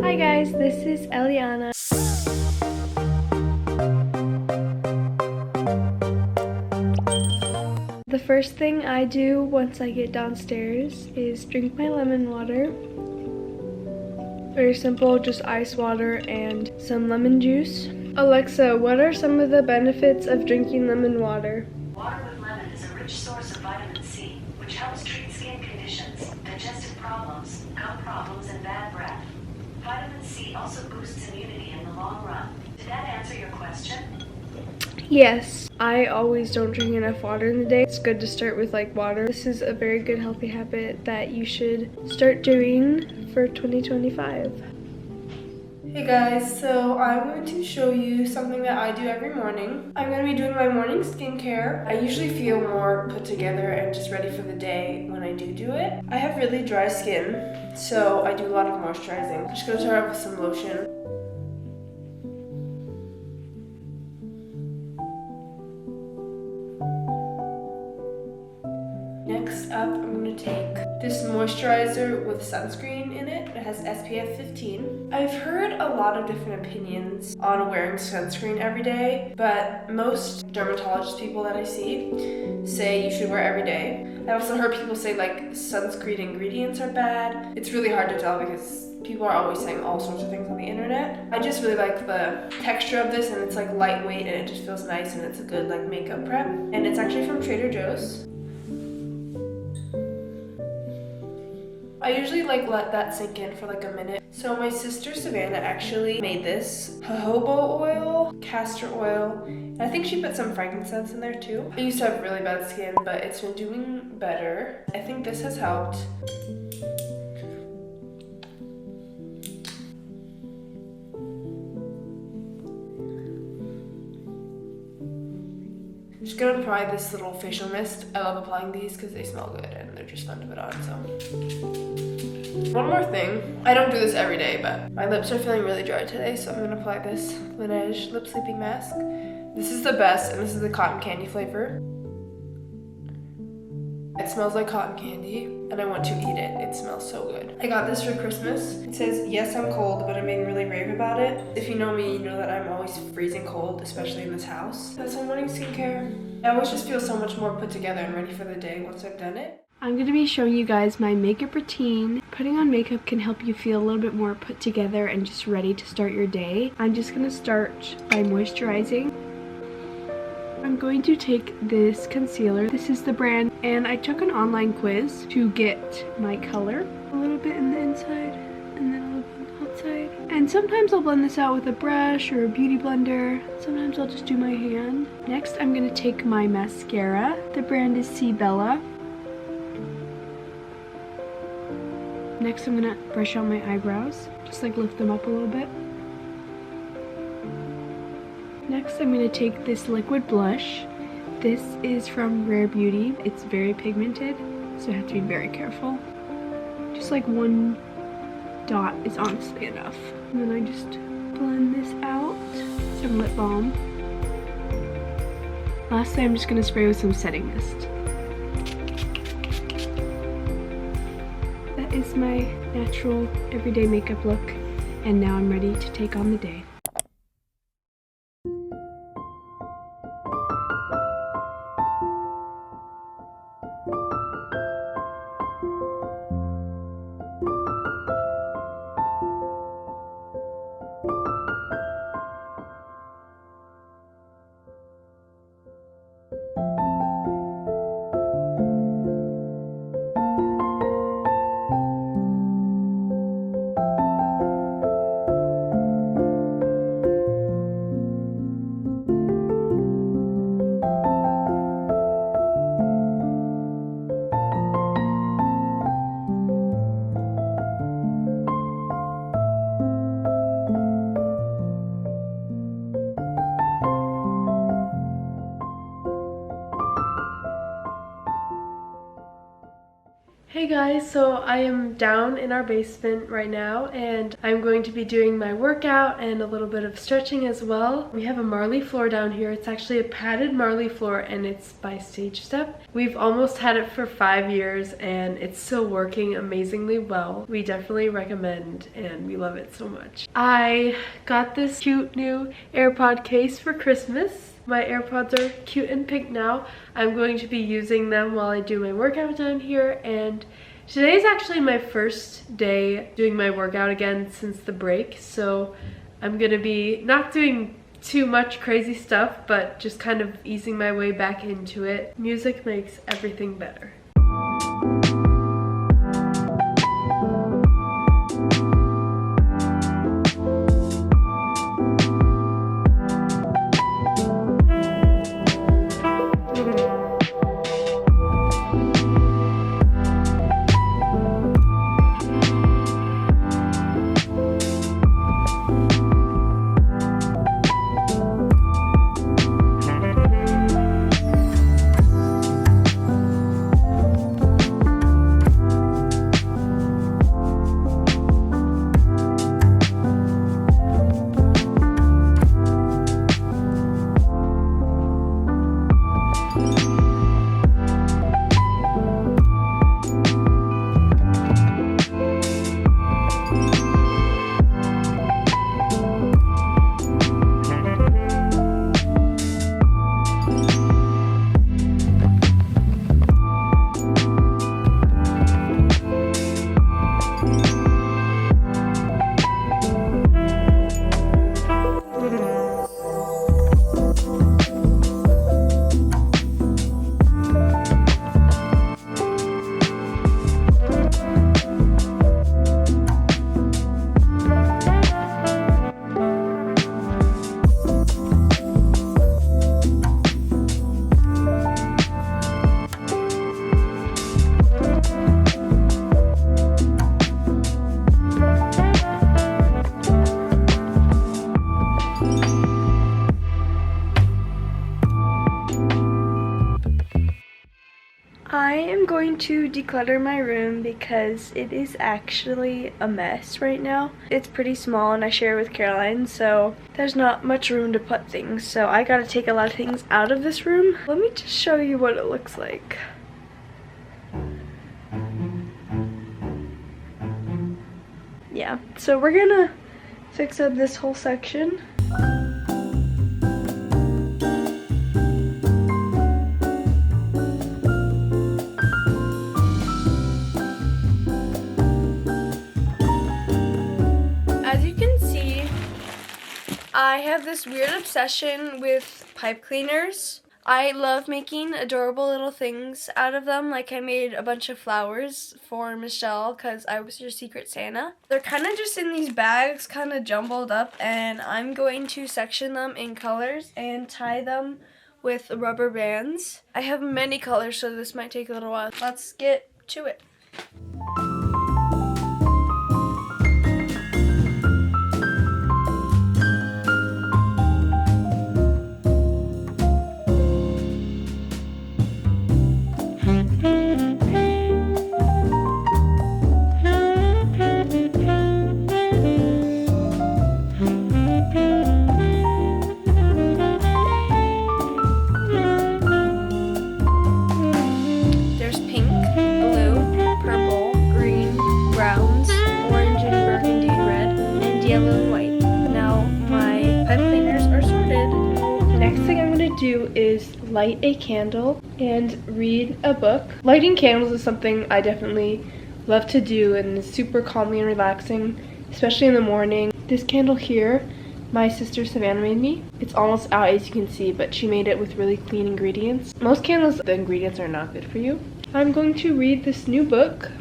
Hi guys, this is Eliana. The first thing I do once I get downstairs is drink my lemon water. Very simple, just ice water and some lemon juice. Alexa, what are some of the benefits of drinking lemon water? Water with lemon is a rich source of vitamin C, which helps treat skin conditions, digestive problems, gum problems, and bad breath. Vitamin C also boosts immunity in the long run. Did that answer your question? Yes, I always don't drink enough water in the day. It's good to start with like water. This is a very good healthy habit that you should start doing for 2025. Hey guys, so I'm going to show you something that I do every morning. I'm going to be doing my morning skincare. I usually feel more put together and just ready for the day when I do it. I have really dry skin, so I do a lot of moisturizing. I'm just going to start off with some lotion. Next up, I'm going to take this moisturizer with sunscreen in it. It has SPF 15. I've heard a lot of different opinions on wearing sunscreen every day, but most dermatologist people that I see say you should wear every day. I've also heard people say like sunscreen ingredients are bad. It's really hard to tell because people are always saying all sorts of things on the internet. I just really like the texture of this, and it's like lightweight and it just feels nice, and it's a good like makeup prep. And it's actually from Trader Joe's. I usually like let that sink in for like a minute. So my sister Savannah actually made this jojoba oil, castor oil, and I think she put some frankincense in there too. I used to have really bad skin, but it's been doing better. I think this has helped. I'm just gonna apply this little facial mist. I love applying these because they smell good and they're just fun to put on, so. One more thing. I don't do this every day, but my lips are feeling really dry today, so I'm gonna apply this Laneige lip sleeping mask. This is the best, and this is the cotton candy flavor. It smells like cotton candy, and I want to eat it. It smells so good. I got this for Christmas. It says, yes, I'm cold, but I'm being really brave about it. If you know me, you know that I'm always freezing cold, especially in this house. That's my morning skincare. I always just feel so much more put together and ready for the day once I've done it. I'm going to be showing you guys my makeup routine. Putting on makeup can help you feel a little bit more put together and just ready to start your day. I'm just going to start by moisturizing. I'm going to take this concealer. This is the brand, and I took an online quiz to get my color. A little bit in the inside and then a little bit on the outside. And sometimes I'll blend this out with a brush or a beauty blender. Sometimes I'll just do my hand. Next, I'm going to take my mascara. The brand is Bella. Next, I'm gonna brush out my eyebrows, just like lift them up a little bit. Next, I'm gonna take this liquid blush. This is from Rare Beauty. It's very pigmented, so I have to be very careful. Just like one dot is honestly enough. And then I just blend this out. Some lip balm. Lastly, I'm just gonna spray with some setting mist. That is my natural everyday makeup look, and now I'm ready to take on the day. Hey guys, so I am down in our basement right now and I'm going to be doing my workout and a little bit of stretching as well. We have a marley floor down here. It's actually a padded marley floor and it's by Stage Step. We've almost had it for 5 years and it's still working amazingly well. We definitely recommend and we love it so much. I got this cute new AirPod case for Christmas. My AirPods are cute and pink now. I'm going to be using them while I do my workout down here, and today is actually my first day doing my workout again since the break, so I'm gonna be not doing too much crazy stuff, but just kind of easing my way back into it. Music makes everything better. I am going to declutter my room because it is actually a mess right now. It's pretty small and I share with Caroline, so there's not much room to put things. So I gotta take a lot of things out of this room. Let me just show you what it looks like. Yeah, so we're gonna fix up this whole section. I have this weird obsession with pipe cleaners. I love making adorable little things out of them. Like I made a bunch of flowers for Michelle because I was your secret Santa. They're kind of just in these bags, kind of jumbled up, and I'm going to section them in colors and tie them with rubber bands. I have many colors, so this might take a little while. Let's get to it. Is light a candle and read a book. Lighting candles is something I definitely love to do and it's super calming and relaxing, especially in the morning. This candle here, my sister Savannah made me. It's almost out as you can see, but she made it with really clean ingredients. Most candles, the ingredients are not good for you. I'm going to read this new book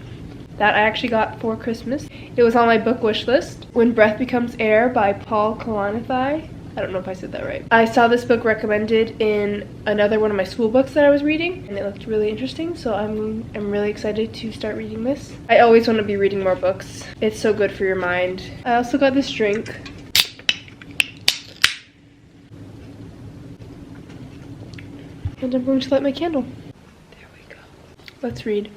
that I actually got for Christmas. It was on my book wish list. When Breath Becomes Air by Paul Kalanithi. I don't know if I said that right. I saw this book recommended in another one of my school books that I was reading, and it looked really interesting, so I'm really excited to start reading this. I always want to be reading more books. It's so good for your mind. I also got this drink. And I'm going to light my candle. There we go. Let's read.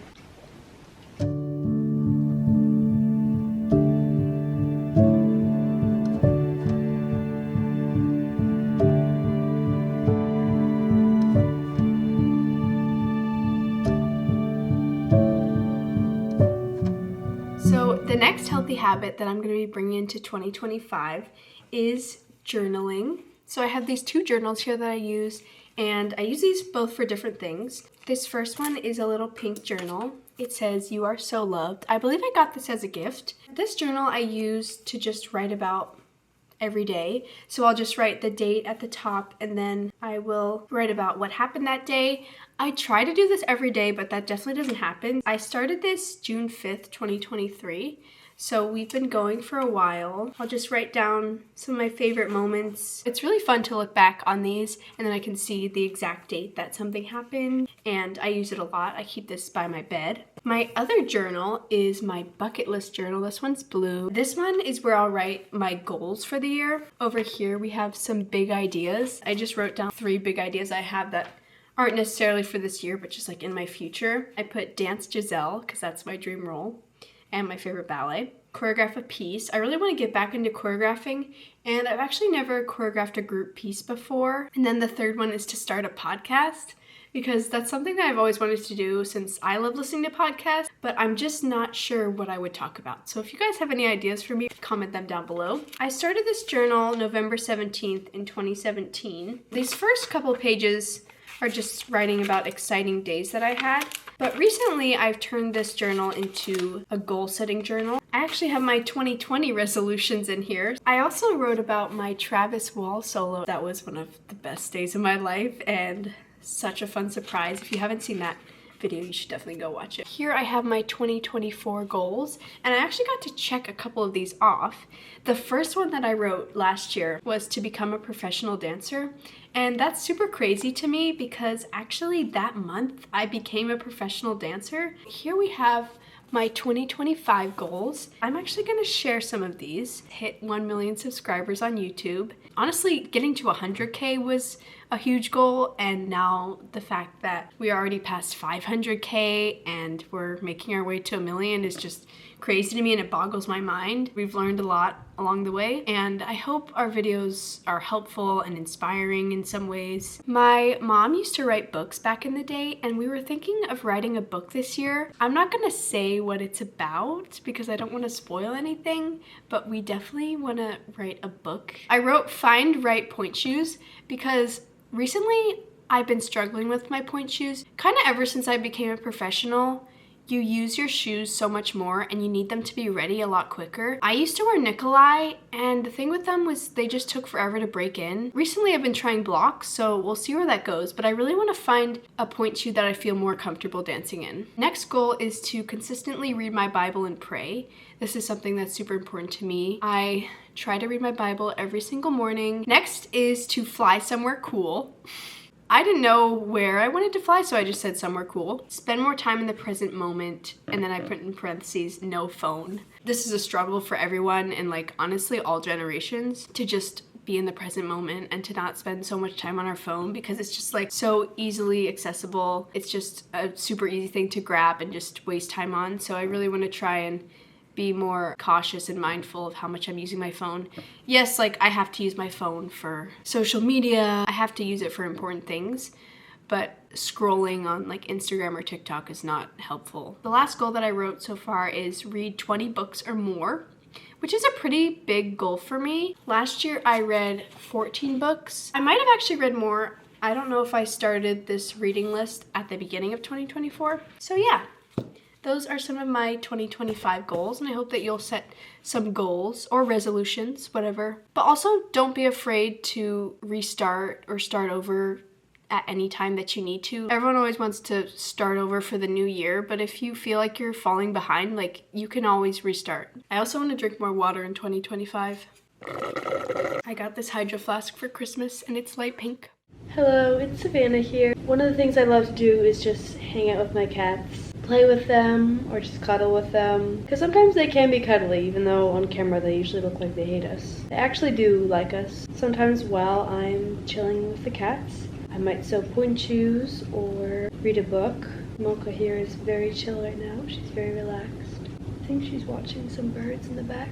healthy habit that I'm going to be bringing into 2025 is journaling. So I have these 2 journals here that I use, and I use these both for different things. This first one is a little pink journal. It says, "You are so loved." I believe I got this as a gift. This journal I use to just write about every day. So I'll just write the date at the top, and then I will write about what happened that day. I try to do this every day, but that definitely doesn't happen. I started this June 5th, 2023. So we've been going for a while. I'll just write down some of my favorite moments. It's really fun to look back on these, and then I can see the exact date that something happened, and I use it a lot. I keep this by my bed. My other journal is my bucket list journal. This one's blue. This one is where I'll write my goals for the year. Over here we have some big ideas. I just wrote down 3 big ideas I have that aren't necessarily for this year, but just like in my future. I put dance Giselle, because that's my dream role, and my favorite ballet. Choreograph a piece. I really want to get back into choreographing, and I've actually never choreographed a group piece before. And then the third one is to start a podcast, because that's something that I've always wanted to do since I love listening to podcasts, but I'm just not sure what I would talk about. So if you guys have any ideas for me, comment them down below. I started this journal November 17th in 2017. These first couple pages are just writing about exciting days that I had. But recently I've turned this journal into a goal setting journal. I actually have my 2020 resolutions in here. I also wrote about my Travis Wall solo. That was one of the best days of my life and such a fun surprise. If you haven't seen that video, you should definitely go watch it. Here I have my 2024 goals, and I actually got to check a couple of these off. The first one that I wrote last year was to become a professional dancer, and that's super crazy to me because actually that month I became a professional dancer. Here we have my 2025 goals. I'm actually gonna share some of these. Hit 1 million subscribers on YouTube. Honestly, getting to 100K was a huge goal, and now the fact that we already passed 500K and we're making our way to 1 million is just crazy to me, and it boggles my mind. We've learned a lot along the way, and I hope our videos are helpful and inspiring in some ways. My mom used to write books back in the day, and we were thinking of writing a book this year. I'm not gonna say what it's about because I don't want to spoil anything, but we definitely want to write a book. I wrote find right point shoes because recently I've been struggling with my point shoes. Kind of ever since I became a professional, you use your shoes so much more and you need them to be ready a lot quicker. I used to wear Nikolai, and the thing with them was they just took forever to break in. Recently I've been trying blocks, so we'll see where that goes, but I really want to find a point shoe that I feel more comfortable dancing in. Next goal is to consistently read my Bible and pray. This is something that's super important to me. I try to read my Bible every single morning. Next is to fly somewhere cool. I didn't know where I wanted to fly, so I just said somewhere cool. Spend more time in the present moment, and then I put in parentheses, no phone. This is a struggle for everyone, and like honestly all generations, to just be in the present moment and to not spend so much time on our phone because it's just like so easily accessible. It's just a super easy thing to grab and just waste time on. So I really want to try and be more cautious and mindful of how much I'm using my phone. Yes, like I have to use my phone for social media. I have to use it for important things, but scrolling on like Instagram or TikTok is not helpful. The last goal that I wrote so far is read 20 books or more, which is a pretty big goal for me. Last year I read 14 books. I might have actually read more. I don't know if I started this reading list at the beginning of 2024. So yeah. Those are some of my 2025 goals, and I hope that you'll set some goals or resolutions, whatever. But also don't be afraid to restart or start over at any time that you need to. Everyone always wants to start over for the new year, but if you feel like you're falling behind, like you can always restart. I also want to drink more water in 2025. I got this Hydro Flask for Christmas and it's light pink. Hello, it's Savannah here. One of the things I love to do is just hang out with my cats. Play with them or just cuddle with them, because sometimes they can be cuddly, even though on camera they usually look like they hate us. They actually do like us. Sometimes while I'm chilling with the cats, I might sew point shoes or read a book. Mocha here is very chill right now. She's very relaxed. I think she's watching some birds in the back.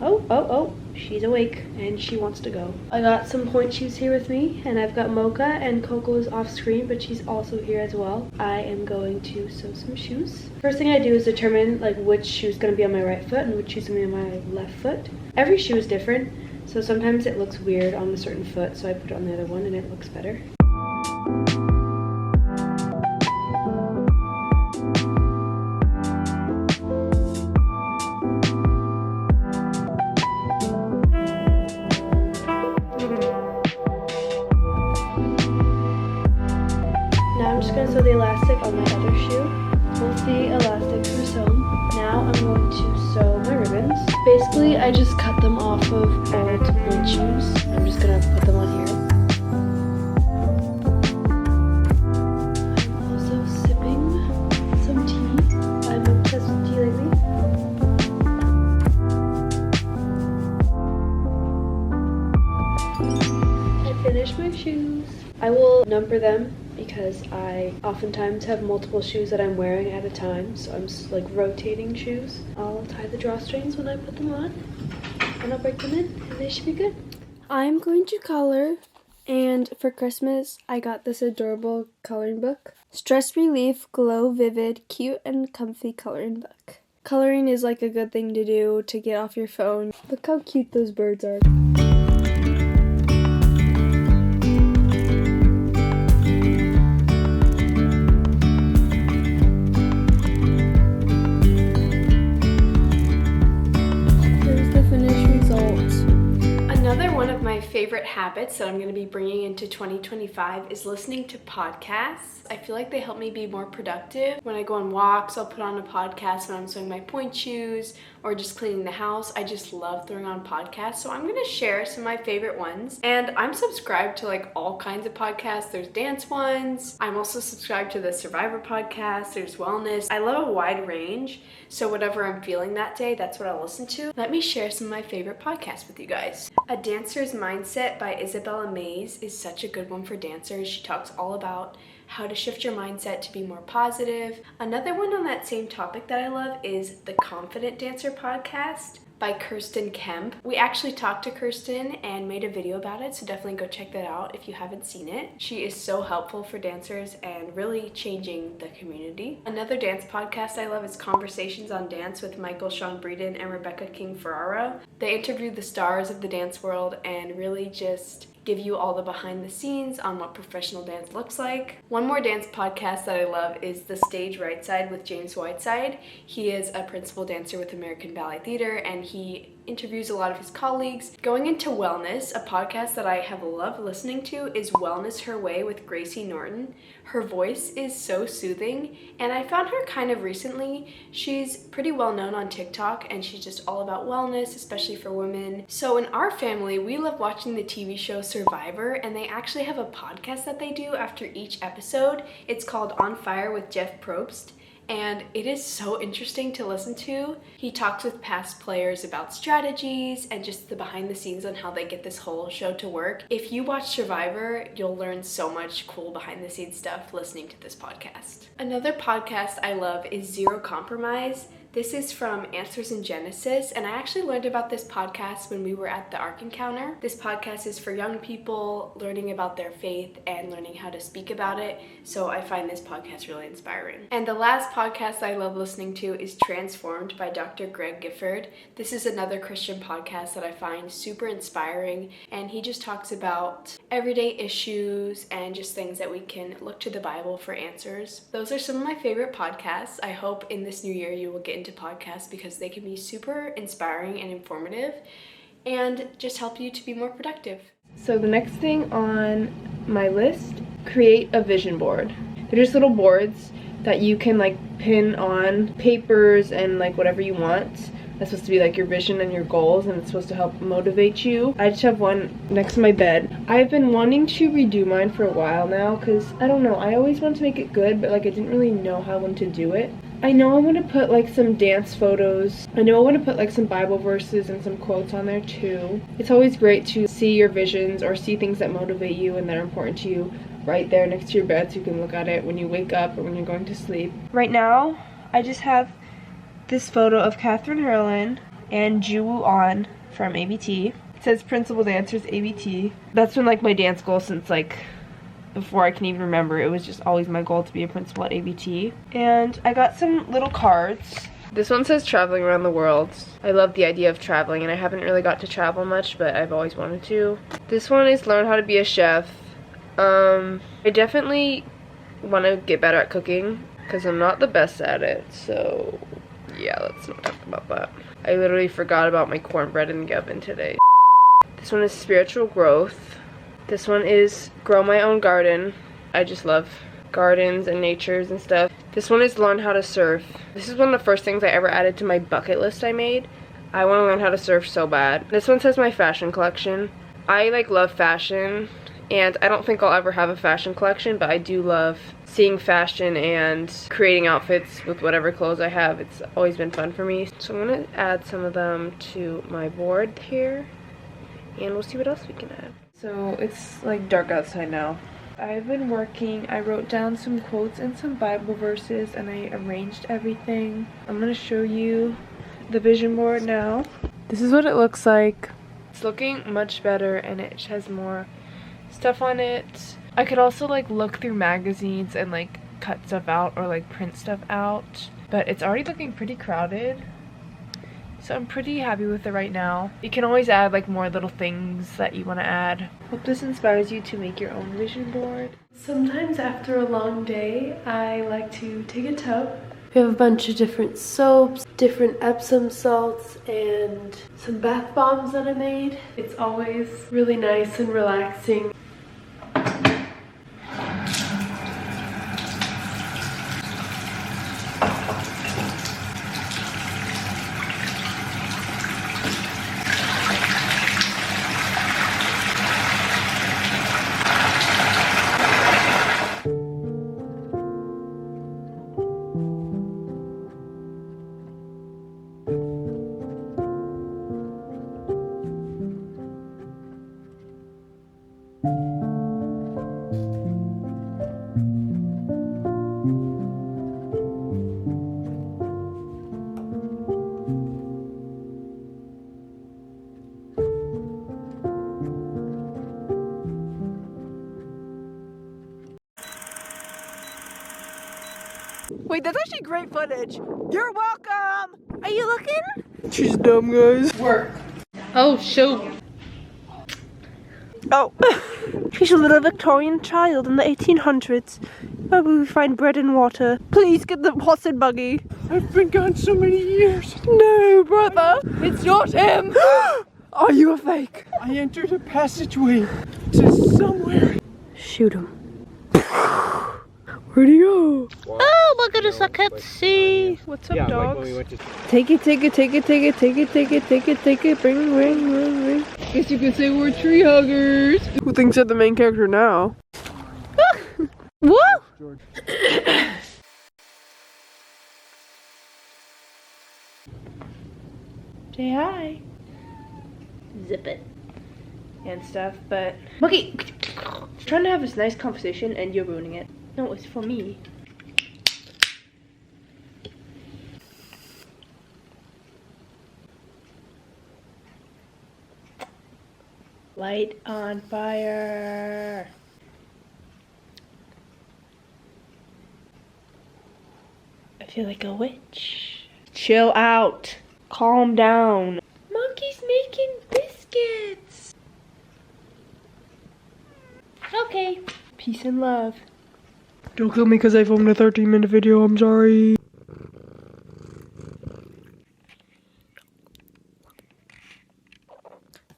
Oh, she's awake and she wants to go. I got some Pointe shoes here with me, and I've got Mocha, and Coco's off screen, but she's also here as well. I am going to sew some shoes. First thing I do is determine like which shoe is going to be on my right foot and which shoe is going to be on my left foot. Every shoe is different, so sometimes it looks weird on a certain foot, so I put it on the other one and it looks better. So the elastic on my other shoe, both the elastics were sewn. Now I'm going to sew my ribbons. Basically, I just cut them off of old Pointe shoes. I'm just gonna put them on here. I'm also sipping some tea. I'm obsessed with tea lately. I finished my shoes. I will number them because I oftentimes have multiple shoes that I'm wearing at a time, so I'm like rotating shoes. I'll tie the drawstrings when I put them on, and I'll break them in, and they should be good. I'm going to color, and for Christmas, I got this adorable coloring book. Stress Relief, Glow Vivid, Cute and Comfy Coloring Book. Coloring is like a good thing to do to get off your phone. Look how cute those birds are. Favorite habits that I'm going to be bringing into 2025 is listening to podcasts. I feel like they help me be more productive. When I go on walks, I'll put on a podcast when I'm sewing my Pointe shoes or just cleaning the house. I just love throwing on podcasts, so I'm going to share some of my favorite ones. And I'm subscribed to like all kinds of podcasts. There's dance ones. I'm also subscribed to the Survivor podcast. There's wellness. I love a wide range, so whatever I'm feeling that day, that's what I'll listen to. Let me share some of my favorite podcasts with you guys. A Dancer's Mindset by Isabella Mays is such a good one for dancers. She talks all about how to shift your mindset to be more positive. Another one on that same topic that I love is the Confident Dancer podcast by Kirsten Kemp. We actually talked to Kirsten and made a video about it, so definitely go check that out if you haven't seen it. She is so helpful for dancers and really changing the community. Another dance podcast I love is Conversations on Dance with Michael Sean Breeden and Rebecca King Ferraro. They interview the stars of the dance world and really just give you all the behind the scenes on what professional dance looks like. One more dance podcast that I love is The Stage Right Side with James Whiteside. He is a principal dancer with American Ballet Theater, and he interviews a lot of his colleagues. Going into wellness, a podcast that I have loved listening to is Wellness Her Way with Gracie Norton. Her voice is so soothing, and I found her kind of recently. She's pretty well known on TikTok, and she's just all about wellness, especially for women. So in our family, we love watching the TV show Survivor, and they actually have a podcast that they do after each episode. It's called On Fire with Jeff Probst, and it is so interesting to listen to. He talks with past players about strategies and just the behind the scenes on how they get this whole show to work. If you watch Survivor, you'll learn so much cool behind the scenes stuff listening to this podcast. Another podcast I love is Zero Compromise. This is from Answers in Genesis, and I actually learned about this podcast when we were at the Ark Encounter. This podcast is for young people learning about their faith and learning how to speak about it, so I find this podcast really inspiring. And the last podcast I love listening to is Transformed by Dr. Greg Gifford. This is another Christian podcast that I find super inspiring, and he just talks about everyday issues and just things that we can look to the Bible for answers. Those are some of my favorite podcasts. I hope in this new year you will get into podcasts because they can be super inspiring and informative and just help you to be more productive. So the next thing on my list, create a vision board. They're just little boards that you can like pin on papers and like whatever you want. That's supposed to be like your vision and your goals, and it's supposed to help motivate you. I just have one next to my bed. I've been wanting to redo mine for a while now because I don't know, I always wanted to make it good, but like I didn't really know how I wanted to do it. I know I want to put like some dance photos. I know I want to put like some Bible verses and some quotes on there too. It's always great to see your visions or see things that motivate you and that are important to you right there next to your bed so you can look at it when you wake up or when you're going to sleep. Right now, I just have this photo of Catherine Hurlin, and Ju On from ABT. It says Principal Dancers ABT. That's been like my dance goal since like before I can even remember. It was just always my goal to be a principal at ABT. And I got some little cards. This one says traveling around the world. I love the idea of traveling, and I haven't really got to travel much, but I've always wanted to. This one is learn how to be a chef. I definitely want to get better at cooking because I'm not the best at it, so yeah, let's not talk about that. I literally forgot about my cornbread in the oven today. This one is spiritual growth. This one is grow my own garden. I just love gardens and natures and stuff. This one is learn how to surf. This is one of the first things I ever added to my bucket list I made. I want to learn how to surf so bad. This one says my fashion collection. I like love fashion, and I don't think I'll ever have a fashion collection, but I do love seeing fashion and creating outfits with whatever clothes I have. It's always been fun for me. So I'm gonna add some of them to my board here, and we'll see what else we can add. So it's like dark outside now. I've been working. I wrote down some quotes and some Bible verses, and I arranged everything. I'm gonna show you the vision board now. This is what it looks like. It's looking much better, and it has more stuff on it. I could also like look through magazines and like cut stuff out or like print stuff out, but it's already looking pretty crowded. So I'm pretty happy with it right now. You can always add like more little things that you want to add. Hope this inspires you to make your own vision board. Sometimes after a long day, I like to take a tub. We have a bunch of different soaps, different Epsom salts, and some bath bombs that I made. It's always really nice and relaxing. Wait, that's actually great footage. You're welcome. Are you looking? She's dumb, guys. Work. Oh, shoot. Oh. She's a little Victorian child in the 1800s. Where will we find bread and water? Please get the horse and buggy. I've been gone so many years. No, brother. It's not him. Are you a fake? I entered a passageway to somewhere. Shoot him. Where'd he go? Oh my goodness, I can't see. What's up, dogs? Like Take it. Bring. Guess you could say we're tree huggers. Who thinks they're the main character now? Whoa! Say hi. Zip it. And stuff, but Monkey, trying to have this nice conversation and you're ruining it. No, it's for me. Light on fire. I feel like a witch. Chill out. Calm down. Monkey's making biscuits. Okay. Peace and love. Don't kill me because I filmed a 13-minute video, I'm sorry.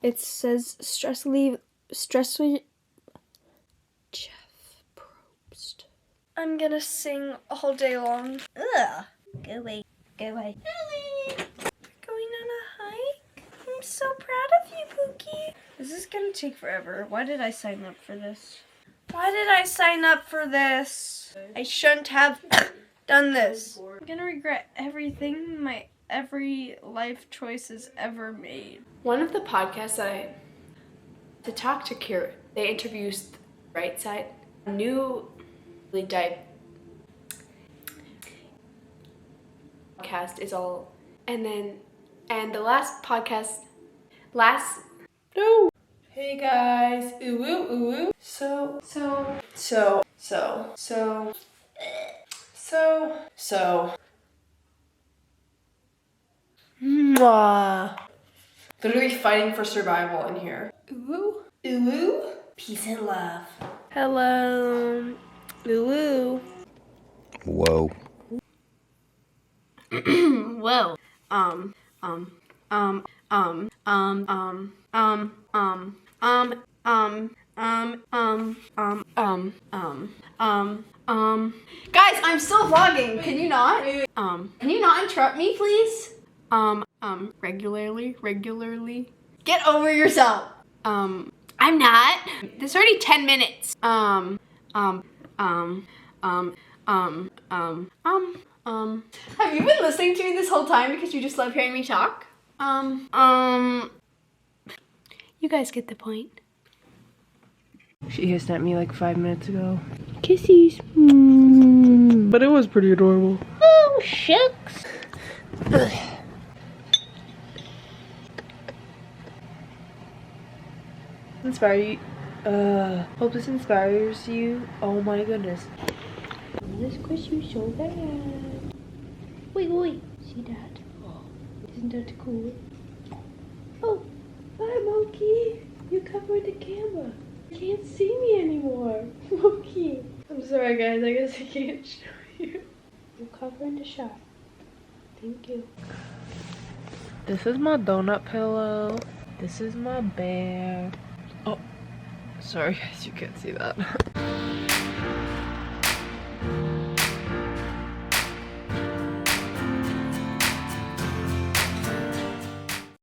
It says stress relief. Jeff Probst. I'm gonna sing all day long. Ugh. Go away. Ellie! Going on a hike? I'm so proud of you, Pookie. This is gonna take forever. Why did I sign up for this? I shouldn't have done this. I'm gonna regret everything every life choices ever made. One of the podcasts to talk to Kira, they interviewed right side, newly dive podcast is all, and then And the last podcast, Hey guys, ooh ooh ooh ooh. So. Mwah. Literally fighting for survival in here. Ooh ooh ooh. Peace and love. Hello. Ooh. Whoa. Whoa. Guys, I'm still vlogging. Can you not? Can you not interrupt me, please? Regularly. Get over yourself. I'm not. There's already 10 minutes. Have you been listening to me this whole time because you just love hearing me talk? You guys get the point. She hissed at me like 5 minutes ago. Kissies. Mm. But it was pretty adorable. Oh, shucks. Hope this inspires you. Oh my goodness. This squish you so bad. Wait. See that? Oh, isn't that cool? Oh, bye, Moki. You covered the camera. You can't see me anymore. Moki. I'm sorry, guys. I guess I can't show you. You're covering the shot. Thank you. This is my donut pillow. This is my bear. Oh, sorry guys, you can't see that.